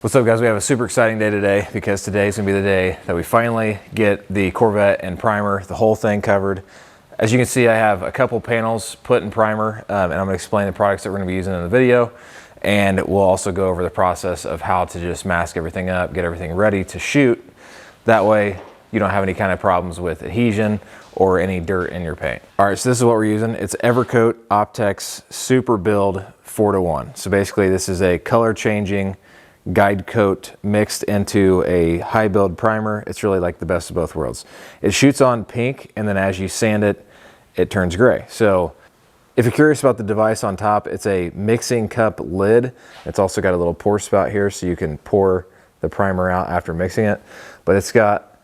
What's up, guys? We have a super exciting day today because today is gonna be the day that we finally get the Corvette and primer, the whole thing covered. As you can see, I have a couple panels put in primer, and I'm gonna explain the products that we're gonna be using in the video. And we'll also go over the process of how to just mask everything up, get everything ready to shoot. That way you don't have any kind of problems with adhesion or any dirt in your paint. All right, so this is what we're using. It's EverCoat Optex Super Build 4:1. So basically this is a color changing guide coat mixed into a high build primer. It's really like the best of both worlds. It shoots on pink, and then as you sand it, it turns gray. So if you're curious about the device on top, it's a mixing cup lid. It's also got a little pour spout here so you can pour the primer out after mixing it. But it's got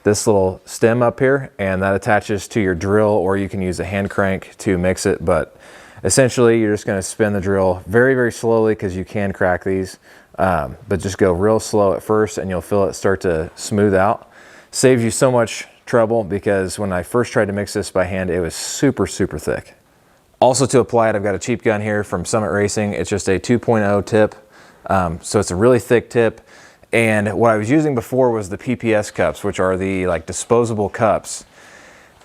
this little stem up here, and that attaches to your drill, or you can use a hand crank to mix it. But essentially you're just going to spin the drill very, very slowly because you can crack these. But just go real slow at first and you'll feel it start to smooth out. Saves you so much trouble because when I first tried to mix this by hand, it was super, super thick. Also, to apply it, I've got a cheap gun here from Summit Racing. It's just a 2.0 tip. So it's a really thick tip. And what I was using before was the PPS cups, which are the like disposable cups.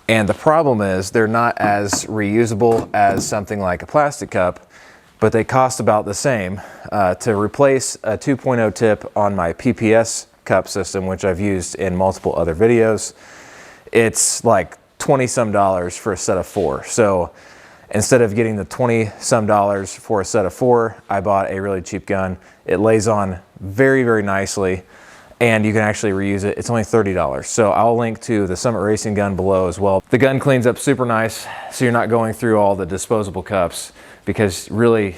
And the problem is they're not as reusable as something like a plastic cup, but they cost about the same. To replace a 2.0 tip on my PPS cup system, which I've used in multiple other videos, it's like 20 some dollars for a set of 4. So instead of getting the 20 some dollars for a set of 4, I bought a really cheap gun. It lays on very, very nicely, and you can actually reuse it. It's only $30. So I'll link to the Summit Racing gun below as well. The gun cleans up super nice, so you're not going through all the disposable cups, because really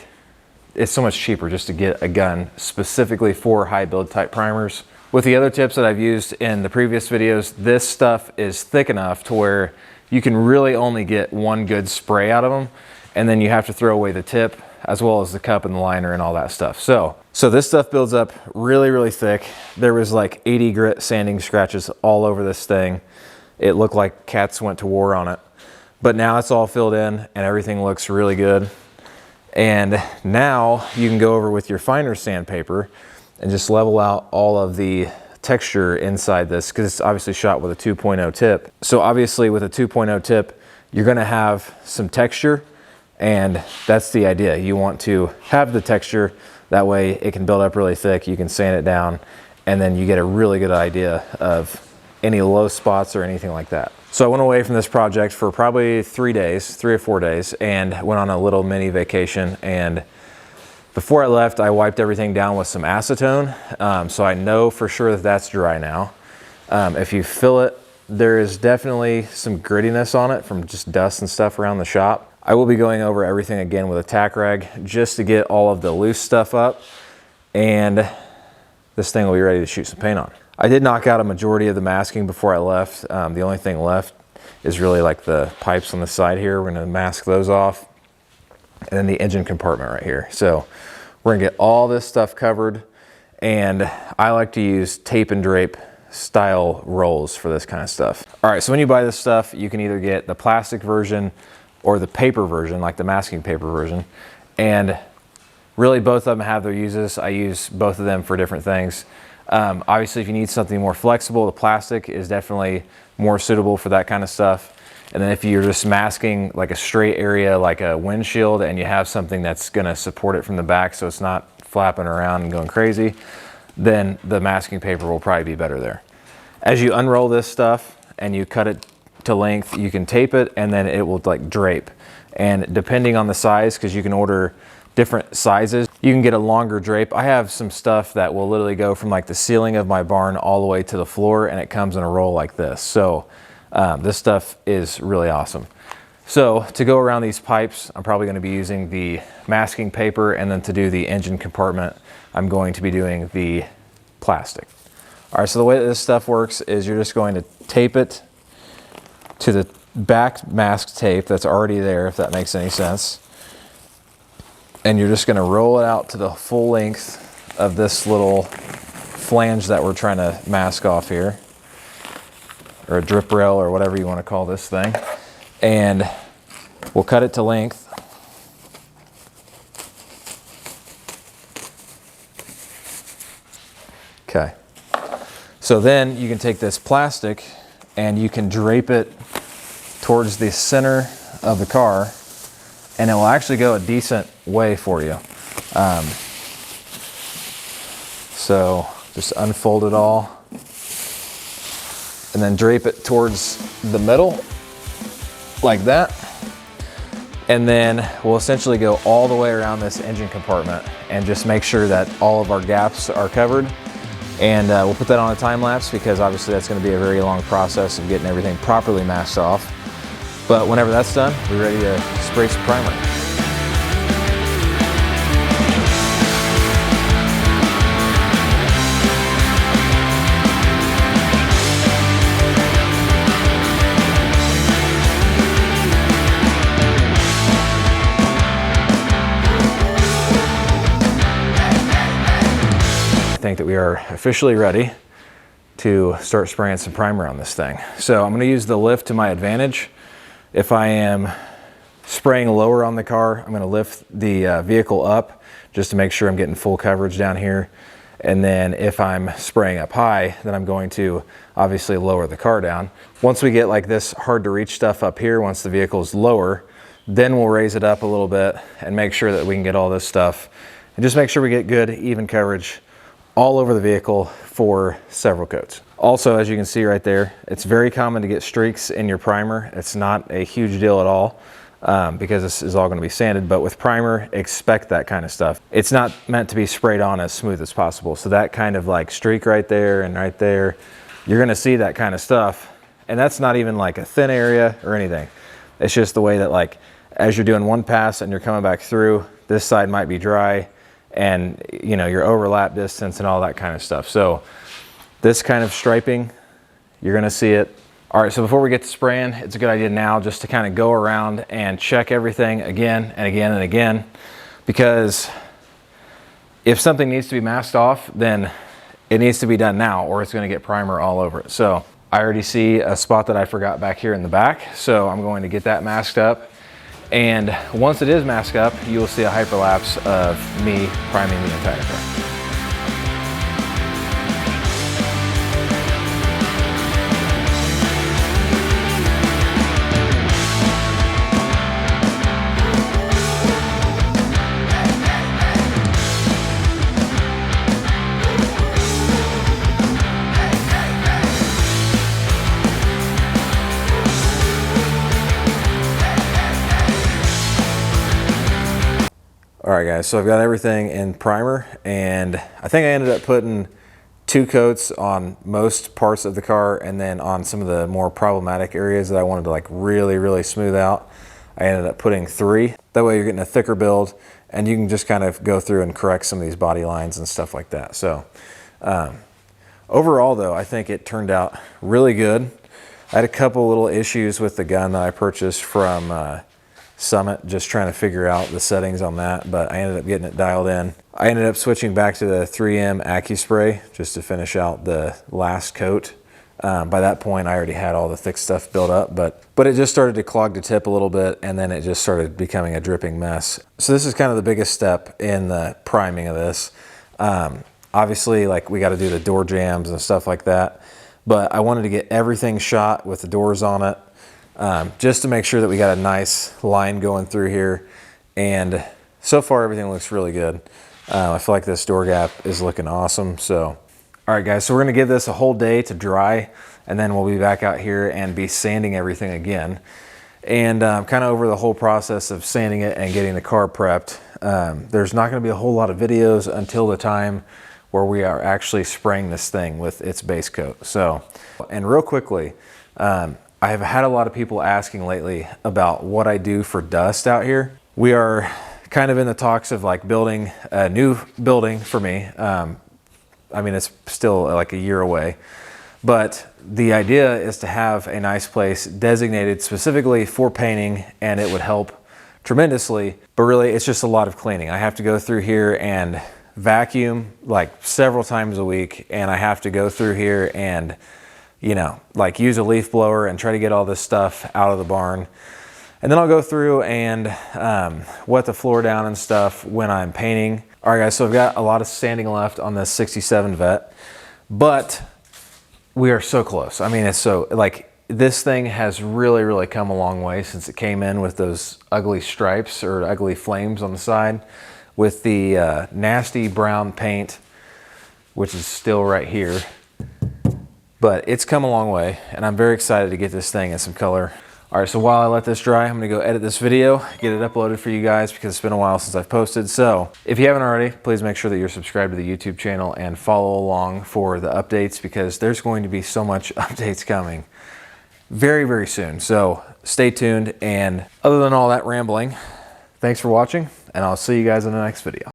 it's so much cheaper just to get a gun specifically for high build type primers. With the other tips that I've used in the previous videos, this stuff is thick enough to where you can really only get one good spray out of them, and then you have to throw away the tip as well as the cup and the liner and all that stuff. So this stuff builds up really, really thick. There was like 80 grit sanding scratches all over this thing. It looked like cats went to war on it, but now it's all filled in and everything looks really good. And now you can go over with your finer sandpaper and just level out all of the texture inside this, because it's obviously shot with a 2.0 tip. So obviously with a 2.0 tip, you're gonna have some texture, and that's the idea. You want to have the texture, that way it can build up really thick, you can sand it down, and then you get a really good idea of any low spots or anything like that. So I went away from this project for probably 3 or 4 days, and went on a little mini vacation. And before I left, I wiped everything down with some acetone. So I know for sure that that's dry now. If you fill it, there is definitely some grittiness on it from just dust and stuff around the shop. I will be going over everything again with a tack rag just to get all of the loose stuff up, and this thing will be ready to shoot some paint on. I did knock out a majority of the masking before I left. The only thing left is really like the pipes on the side here. We're gonna mask those off, and then the engine compartment right here. So we're gonna get all this stuff covered, and I like to use tape and drape style rolls for this kind of stuff. All right, so when you buy this stuff, you can either get the plastic version or the paper version, like the masking paper version. And really both of them have their uses. I use both of them for different things. Obviously, if you need something more flexible, the plastic is definitely more suitable for that kind of stuff. And then if you're just masking like a straight area, like a windshield, and you have something that's gonna support it from the back so it's not flapping around and going crazy, then the masking paper will probably be better there. As you unroll this stuff and you cut it to length, you can tape it, and then it will like drape. And depending on the size, because you can order different sizes, you can get a longer drape. I have some stuff that will literally go from like the ceiling of my barn all the way to the floor, and it comes in a roll like this. So this stuff is really awesome. So to go around these pipes, I'm probably going to be using the masking paper, and then to do the engine compartment, I'm going to be doing the plastic. All right, so the way that this stuff works is you're just going to tape it to the back mask tape that's already there, if that makes any sense. And you're just gonna roll it out to the full length of this little flange that we're trying to mask off here, or a drip rail, or whatever you want to call this thing. And we'll cut it to length. Okay. So then you can take this plastic and you can drape it towards the center of the car, and it will actually go a decent way for you. So just unfold it all and then drape it towards the middle like that. And then we'll essentially go all the way around this engine compartment and just make sure that all of our gaps are covered. And we'll put that on a time lapse because obviously that's going to be a very long process of getting everything properly masked off. But whenever that's done, we're ready to spray some primer. I think that we are officially ready to start spraying some primer on this thing. So I'm going to use the lift to my advantage. If I am spraying lower on the car, I'm going to lift the vehicle up just to make sure I'm getting full coverage down here. And then if I'm spraying up high, then I'm going to obviously lower the car down. Once we get like this hard to reach stuff up here, once the vehicle is lower, then we'll raise it up a little bit and make sure that we can get all this stuff and just make sure we get good even coverage all over the vehicle for several coats. Also, as you can see right there, it's very common to get streaks in your primer. It's not a huge deal at all because this is all going to be sanded, but with primer, expect that kind of stuff. It's not meant to be sprayed on as smooth as possible. So that kind of like streak right there and right there, you're going to see that kind of stuff. And that's not even like a thin area or anything. It's just the way that like, as you're doing one pass and you're coming back through, this side might be dry, and you know, your overlap distance and all that kind of stuff. So this kind of striping, you're gonna see it. All right, so before we get to spraying, it's a good idea now just to kind of go around and check everything again and again and again, because if something needs to be masked off, then it needs to be done now or it's gonna get primer all over it. So I already see a spot that I forgot back here in the back, so I'm going to get that masked up. And once it is masked up, you will see a hyperlapse of me priming the entire car. All right guys, so I've got everything in primer, and I think I ended up putting 2 coats on most parts of the car, and then on some of the more problematic areas that I wanted to like really smooth out, I ended up putting 3. That way you're getting a thicker build and you can just kind of go through and correct some of these body lines and stuff like that. So overall though, I think it turned out really good. I had a couple little issues with the gun that I purchased from Summit, just trying to figure out the settings on that, but I ended up getting it dialed in. I ended up switching back to the 3M AccuSpray just to finish out the last coat. By that point, I already had all the thick stuff built up, but it just started to clog the tip a little bit, and then it just started becoming a dripping mess. So this is kind of the biggest step in the priming of this. Obviously, like we got to do the door jambs and stuff like that, but I wanted to get everything shot with the doors on it. Just to make sure that we got a nice line going through here, and so far everything looks really good. I feel like this door gap is looking awesome. So all right guys, so we're gonna give this a whole day to dry, and then we'll be back out here and be sanding everything again, and kind of over the whole process of sanding it and getting the car prepped. There's not going to be a whole lot of videos until the time where we are actually spraying this thing with its base coat. So, and real quickly, I have had a lot of people asking lately about what I do for dust out here. We are kind of in the talks of like building a new building for me. I mean, it's still like a year away, but the idea is to have a nice place designated specifically for painting, and it would help tremendously. But really, it's just a lot of cleaning. I have to go through here and vacuum like several times a week, and I have to go through here and, you know, like use a leaf blower and try to get all this stuff out of the barn. And then I'll go through and wet the floor down and stuff when I'm painting. All right guys, so I've got a lot of sanding left on this 67 Vette. but we are so close. I mean, it's so, like, this thing has really, really come a long way since it came in with those ugly stripes or ugly flames on the side with the nasty brown paint, which is still right here. But it's come a long way, and I'm very excited to get this thing in some color. All right, so while I let this dry, I'm gonna go edit this video, get it uploaded for you guys because it's been a while since I've posted. So if you haven't already, please make sure that you're subscribed to the YouTube channel and follow along for the updates because there's going to be so much updates coming very, very soon. So stay tuned, and other than all that rambling, thanks for watching, and I'll see you guys in the next video.